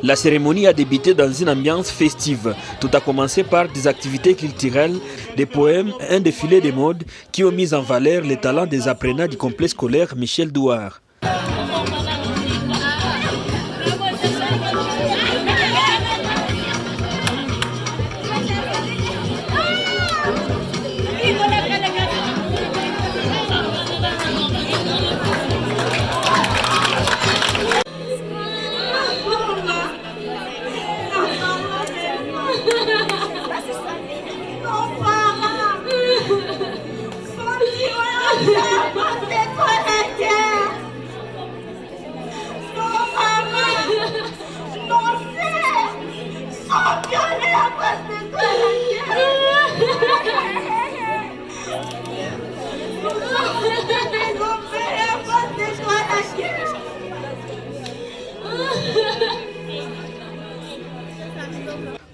La cérémonie a débuté dans une ambiance festive. Tout a commencé par des activités culturelles, des poèmes, un défilé de mode qui ont mis en valeur les talents des apprenants du complexe scolaire Michel Douard.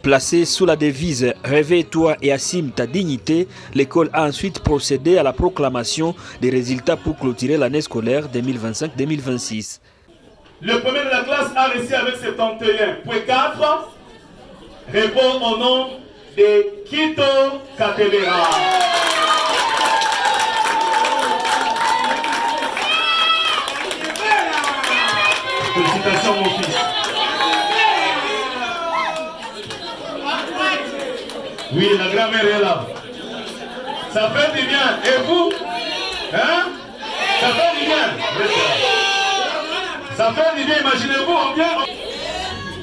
Placée sous la devise « Réveille-toi et assume ta dignité », l'école a ensuite procédé à la proclamation des résultats pour clôturer l'année scolaire 2025-2026. Le premier de la classe a réussi avec 71.4, répond au nom de Kito Katebera. Félicitations mon fils. Oui, la grand-mère est là. Ça fait du bien. Et vous? Hein? Ça fait du bien. Ça fait du bien. Imaginez-vous, bien.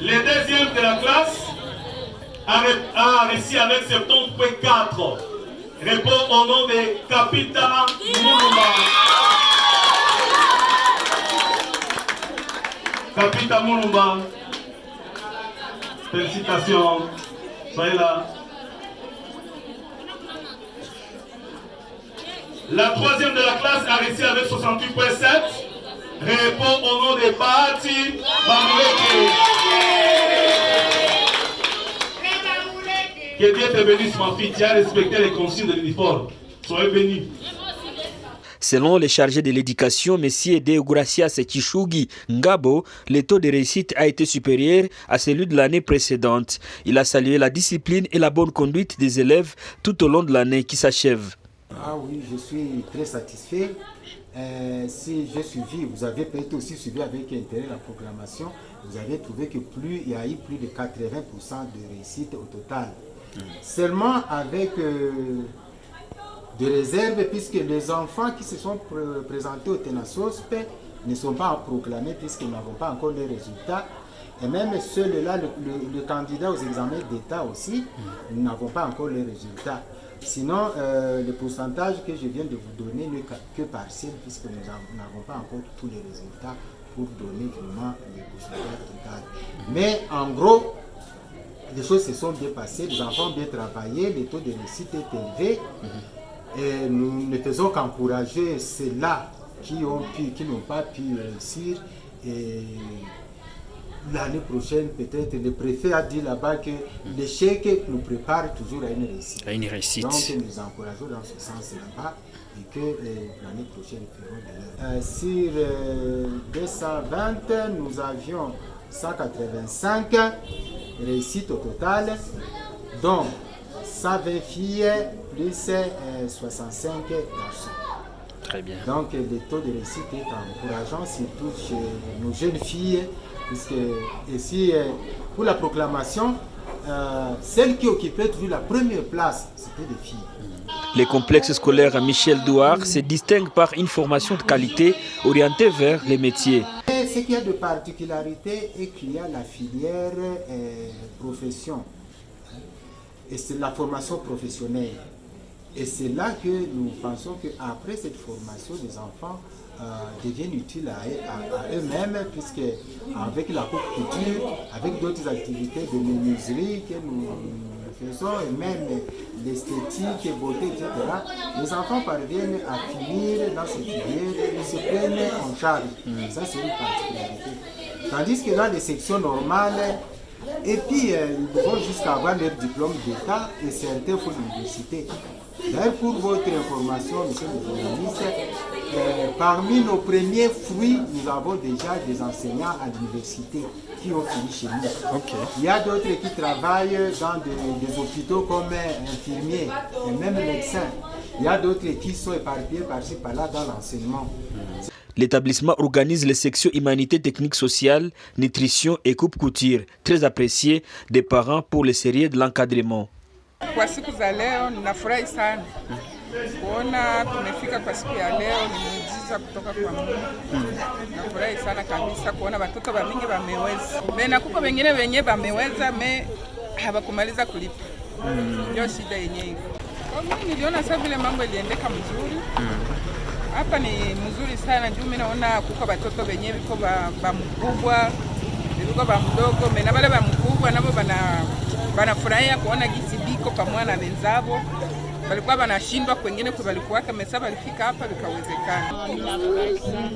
Le deuxième de la classe a réussi avec 70.4. Répond au nom de Kapita Mulumba. Kapita Mulumba. Félicitations. Soyez là. La troisième de la classe a réussi avec 68.7. Répond au nom de Bati Bamuleke. Que Dieu te bénisse, ma fille. Tu as respecté les consignes de l'uniforme. Soyez bénis. Selon les chargés de l'éducation, M. Deogracias Chishugi Ngabo, le taux de réussite a été supérieur à celui de l'année précédente. Il a salué la discipline et la bonne conduite des élèves tout au long de l'année qui s'achève. Ah oui, je suis très satisfait. Si j'ai suivi, vous avez peut-être aussi suivi avec intérêt la programmation, vous avez trouvé que il y a eu plus de 80% de réussite au total. Seulement avec des réserves, puisque les enfants qui se sont présentés au TENASOSP ne sont pas proclamés puisqu'ils n'avons pas encore les résultats. Et même ceux-là, le candidat aux examens d'État aussi, nous n'avons pas encore les résultats. Sinon, le pourcentage que je viens de vous donner n'est que partiel puisque nous n'avons pas encore tous les résultats pour donner vraiment le pourcentage total. Mais en gros, les choses se sont bien passées, les enfants ont bien travaillé, le taux de réussite est élevé. Et nous ne faisons qu'encourager ceux-là qui n'ont pas pu réussir. Et l'année prochaine, peut-être, le préfet a dit là-bas que l'échec nous prépare toujours à une réussite. Donc nous encourageons dans ce sens là-bas et que l'année prochaine, nous ferons de sur 220, nous avions 185 réussites au total, dont 120 filles plus 65 garçons. Très bien. Donc le taux de réussite est encourageant, surtout chez nos jeunes filles, puisque ici, pour la proclamation, celle qui occupait toujours la première place, c'était des filles. Les complexes scolaires Michel Douard se distinguent par une formation de qualité orientée vers les métiers. Et ce qu'il y a de particularité est qu'il y a la filière profession. Et c'est la formation professionnelle. Et c'est là que nous pensons qu'après cette formation, les enfants deviennent utiles à eux-mêmes, puisque avec la coupe couture, avec d'autres activités de menuiserie que nous faisons, et même l'esthétique, beauté, etc., les enfants parviennent à finir dans cette filière et se prennent en charge. Ça, c'est une particularité. Tandis que dans les sections normales, et puis ils vont jusqu'à avoir leur diplôme d'État et certains font l'université. D'ailleurs, pour votre information, monsieur le journaliste, parmi nos premiers fruits, nous avons déjà des enseignants à l'université. qui ont fini chez nous. Okay. Il y a d'autres qui travaillent dans des hôpitaux comme infirmiers et même médecins. Il y a d'autres qui sont éparpillés par-ci par-là dans l'enseignement. L'établissement organise les sections humanité technique sociale, nutrition et coupe-couture, très appréciées des parents pour les sérieux de l'encadrement. Kwa siku za leo ninafurahi sana kuona tumefika kwa siku ya leo, ni muujiza kutoka kwa Mungu. Nafurahi sana kabisa kuona watoto wamingi wameweza. Na kuko wengine wenye wameweza hawakumaliza kulipa. Ndio shida yenyewe. Kwa mimi niliona sasa vile mambo iliendeka mzuri. Hapa ni mzuri sana juu mimi naona kuko watoto wenye biko ba mkubwa, biko ba mdogo, na wale ba mkubwa nabo banafurahia kuona gisi biko pamoja na wenzao. Walikuwa wanashindwa kwengine kwa walikuwa kama sasa walifika hapa vikawezekana. Ninafurahi sana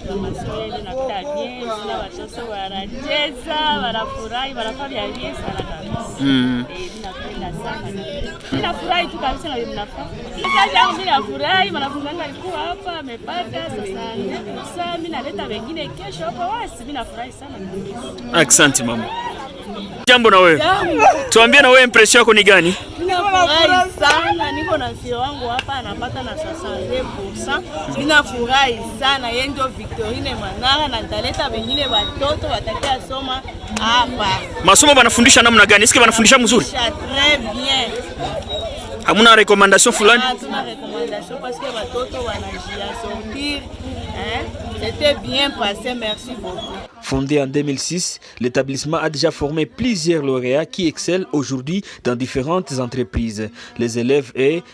kwa maswali na kutaje na watoto wanacheza, wanafurahi, wanafanya bien sana kabisa. Ninapenda sana. Ninafurahi tu kabisa na ninafurahi. Kazi yangu ninafurahi, wanafunzi wangu walikuwa hapa amepata sasa mimi naleta wengine kesho hapa wasi, mimi nafurahi sana kabisa. Asante mama. Jambo na wewe. Tuambie na wewe impression yako ni gani? Ninafurahi sana, niko na sio wangu hapa anapata na sasa 100%. Ninafurahi sana, yeye ndio Victorine Manara na nitaleta wengine watoto watakia soma hapa. Masomo wanafundisha namna gani? Siki wanafundisha mzuri? Très bien. Hamuna recommandation fulani? Hatuna recommandation parce que watoto wanajia sortir. C'était bien passé, merci beaucoup. Fondé en 2006, l'établissement a déjà formé plusieurs lauréats qui excellent aujourd'hui dans différentes entreprises. Les élèves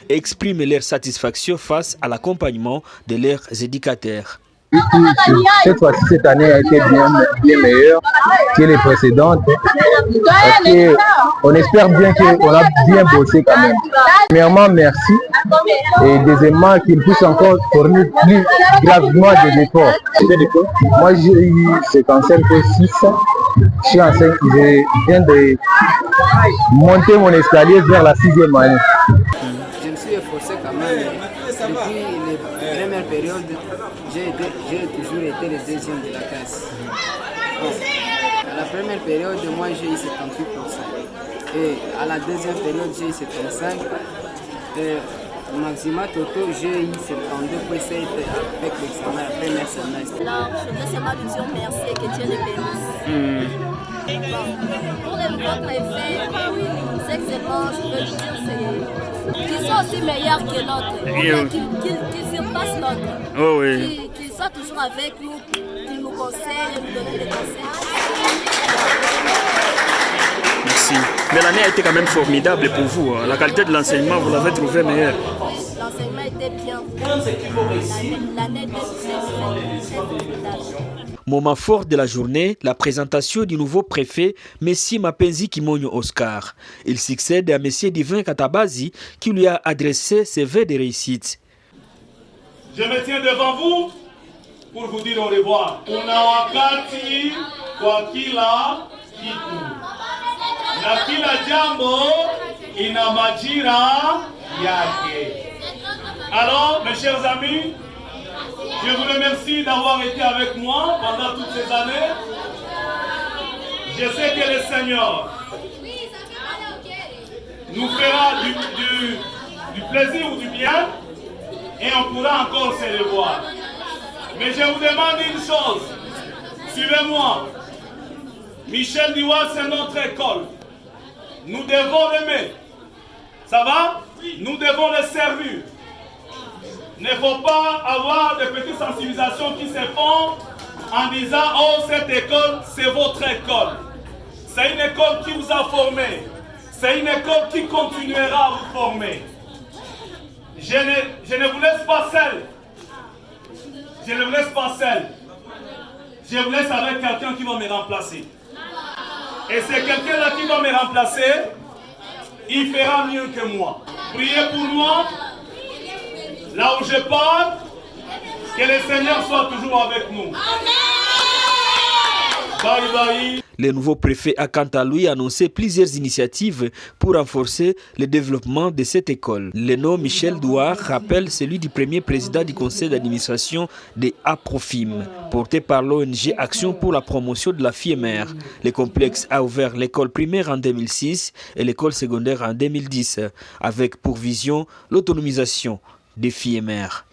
expriment leur satisfaction face à l'accompagnement de leurs éducateurs. Cette fois-ci, cette année a été bien meilleure que les précédentes parce qu'on espère bien qu'on a bien bossé quand même. Premièrement, merci et deuxièmement, qu'ils puissent encore fournir plus gravement des efforts. Moi, j'ai eu 55,6. Je suis en 5, je viens de monter mon escalier vers la 6e année. Je me suis efforcé quand même. Depuis les premières périodes, j'ai toujours été le deuxième de la classe. Bon, à la première période, moi j'ai eu 78%. Et à la deuxième période, j'ai eu 75%. Et au maximum total, j'ai eu 72,7% avec l'examen à la première semestre. Alors, je veux seulement lui dire merci et que Dieu le bénisse. Pour les nouveaux préfets, c'est excellent, je veux lui dire qu'ils sont aussi meilleurs que l'autre, qu'ils surpassent l'autre, oh oui. Qu'ils soient toujours avec nous, qu'ils nous conseillent, nous donnent des conseils. Merci. Mais l'année a été quand même formidable pour vous. La qualité de l'enseignement, vous l'avez trouvé meilleure. L'enseignement était bien. L'année était très formidable. Moment fort de la journée, la présentation du nouveau préfet, Messi Mapenzi Kimonyo Oscar. Il succède à Messie Divin Katabazi qui lui a adressé ses vœux de réussite. Je me tiens devant vous pour vous dire au revoir. Kuna wakati kwa kila kitu. Na kila jambo ina majira yake. Alors, mes chers amis, je vous remercie d'avoir été avec moi pendant toutes ces années. Je sais que le Seigneur nous fera du plaisir ou du bien et on pourra encore se revoir. Mais je vous demande une chose, suivez-moi. Michel Diwa, c'est notre école. Nous devons l'aimer. Ça va? Nous devons le servir. Il ne faut pas avoir de petites sensibilisations qui se font en disant « Oh, cette école, c'est votre école. » C'est une école qui vous a formé. C'est une école qui continuera à vous former. Je ne vous laisse pas seul. Je ne vous laisse pas seul. Je vous laisse avec quelqu'un qui va me remplacer. Et c'est quelqu'un-là qui va me remplacer. Il fera mieux que moi. Priez pour moi. Là où je pars, que le Seigneur soit toujours avec nous. Bye bye. Le nouveau préfet a quant à lui annoncé plusieurs initiatives pour renforcer le développement de cette école. Le nom Michel Douard rappelle celui du premier président du conseil d'administration de APROFIM, porté par l'ONG Action pour la promotion de la fille et mère. Le complexe a ouvert l'école primaire en 2006 et l'école secondaire en 2010, avec pour vision l'autonomisation des filles et mères.